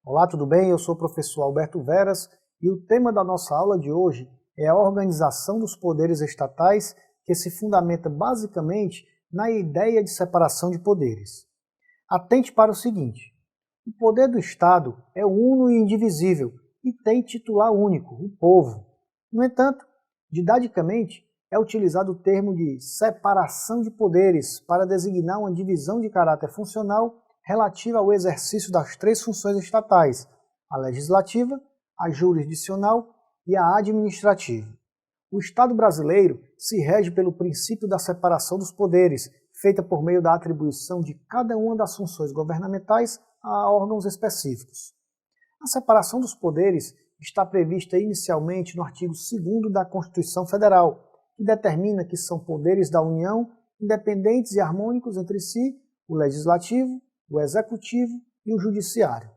Olá, tudo bem? Eu sou o professor Alberto Veras e o tema da nossa aula de hoje é a organização dos poderes estatais, que se fundamenta basicamente na ideia de separação de poderes. Atente para o seguinte: o poder do Estado é uno e indivisível e tem titular único, o povo. No entanto, didaticamente, é utilizado o termo de separação de poderes para designar uma divisão de caráter funcional relativa ao exercício das três funções estatais, a legislativa, a jurisdicional e a administrativa. O Estado brasileiro se rege pelo princípio da separação dos poderes, feita por meio da atribuição de cada uma das funções governamentais a órgãos específicos. A separação dos poderes está prevista inicialmente no artigo 2º da Constituição Federal, que determina que são poderes da União, independentes e harmônicos entre si, o Legislativo, o Executivo e o Judiciário.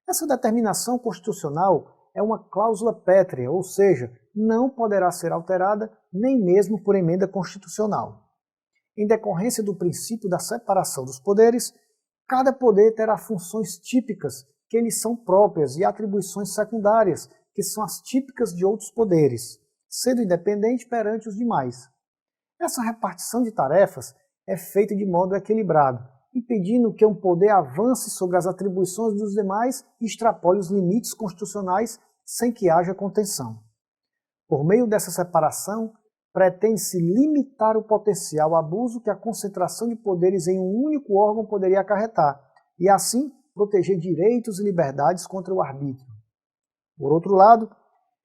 Essa determinação constitucional é uma cláusula pétrea, ou seja, não poderá ser alterada nem mesmo por emenda constitucional. Em decorrência do princípio da separação dos poderes, cada poder terá funções típicas que lhes são próprias e atribuições secundárias, que são as típicas de outros poderes, sendo independente perante os demais. Essa repartição de tarefas é feita de modo equilibrado, impedindo que um poder avance sobre as atribuições dos demais e extrapole os limites constitucionais sem que haja contenção. Por meio dessa separação, pretende-se limitar o potencial abuso que a concentração de poderes em um único órgão poderia acarretar, e assim proteger direitos e liberdades contra o arbítrio. Por outro lado,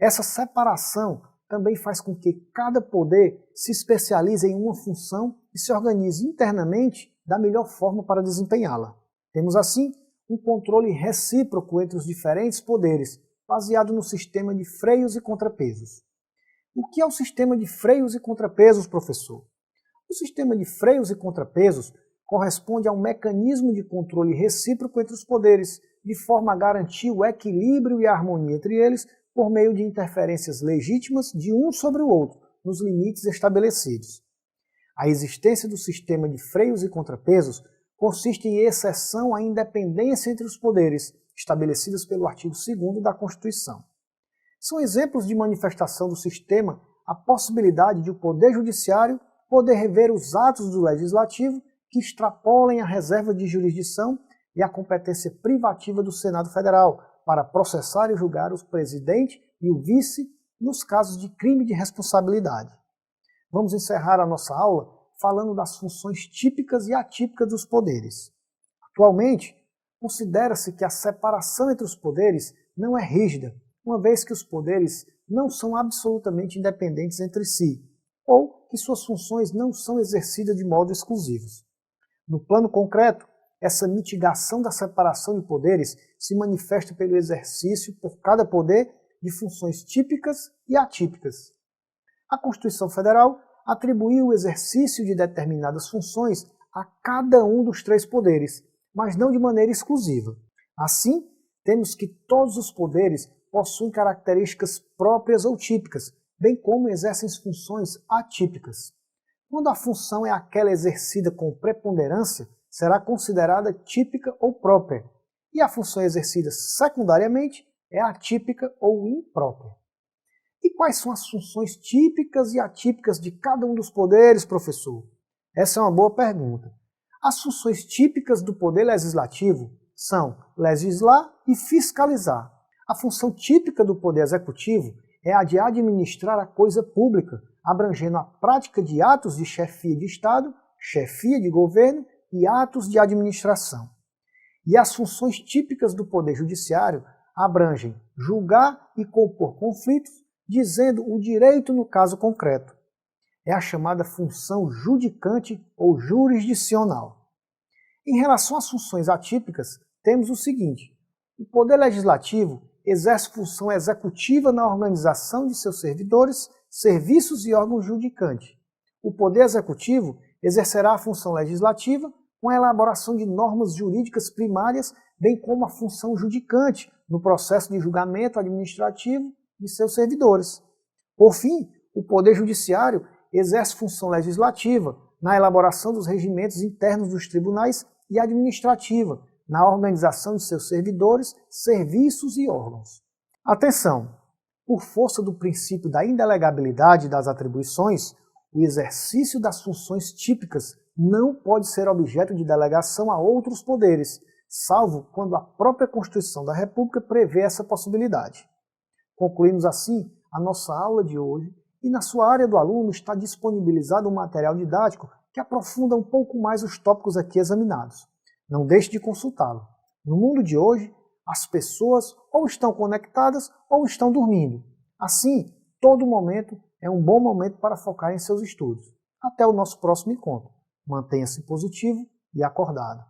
essa separação também faz com que cada poder se especialize em uma função e se organize internamente da melhor forma para desempenhá-la. Temos assim um controle recíproco entre os diferentes poderes, baseado no sistema de freios e contrapesos. O que é o sistema de freios e contrapesos, professor? O sistema de freios e contrapesos corresponde a um mecanismo de controle recíproco entre os poderes, de forma a garantir o equilíbrio e a harmonia entre eles por meio de interferências legítimas de um sobre o outro, nos limites estabelecidos. A existência do sistema de freios e contrapesos consiste em exceção à independência entre os poderes, estabelecidas pelo artigo 2º da Constituição. São exemplos de manifestação do sistema a possibilidade de o Poder Judiciário poder rever os atos do Legislativo que extrapolem a reserva de jurisdição e a competência privativa do Senado Federal para processar e julgar o presidente e o vice nos casos de crime de responsabilidade. Vamos encerrar a nossa aula falando das funções típicas e atípicas dos poderes. Atualmente, considera-se que a separação entre os poderes não é rígida, uma vez que os poderes não são absolutamente independentes entre si, ou que suas funções não são exercidas de modo exclusivo. No plano concreto, essa mitigação da separação de poderes se manifesta pelo exercício por cada poder de funções típicas e atípicas. A Constituição Federal atribuiu o exercício de determinadas funções a cada um dos três poderes, mas não de maneira exclusiva. Assim, temos que todos os poderes possuem características próprias ou típicas, bem como exercem funções atípicas. Quando a função é aquela exercida com preponderância, será considerada típica ou própria, e a função exercida secundariamente é atípica ou imprópria. E quais são as funções típicas e atípicas de cada um dos poderes, professor? Essa é uma boa pergunta. As funções típicas do Poder Legislativo são legislar e fiscalizar. A função típica do Poder Executivo é a de administrar a coisa pública, abrangendo a prática de atos de chefia de Estado, chefia de governo e atos de administração. E as funções típicas do Poder Judiciário abrangem julgar e compor conflitos, dizendo o direito no caso concreto. É a chamada função judicante ou jurisdicional. Em relação às funções atípicas, temos o seguinte: o Poder Legislativo exerce função executiva na organização de seus servidores, serviços e órgãos judicantes. O Poder Executivo exercerá a função legislativa com a elaboração de normas jurídicas primárias, bem como a função judicante no processo de julgamento administrativo de seus servidores. Por fim, o Poder Judiciário exerce função legislativa na elaboração dos regimentos internos dos tribunais e administrativa, na organização de seus servidores, serviços e órgãos. Atenção! Por força do princípio da indelegabilidade das atribuições, o exercício das funções típicas não pode ser objeto de delegação a outros poderes, salvo quando a própria Constituição da República prevê essa possibilidade. Concluímos assim a nossa aula de hoje e na sua área do aluno está disponibilizado um material didático que aprofunda um pouco mais os tópicos aqui examinados. Não deixe de consultá-lo. No mundo de hoje, as pessoas ou estão conectadas ou estão dormindo. Assim, todo momento é um bom momento para focar em seus estudos. Até o nosso próximo encontro. Mantenha-se positivo e acordado.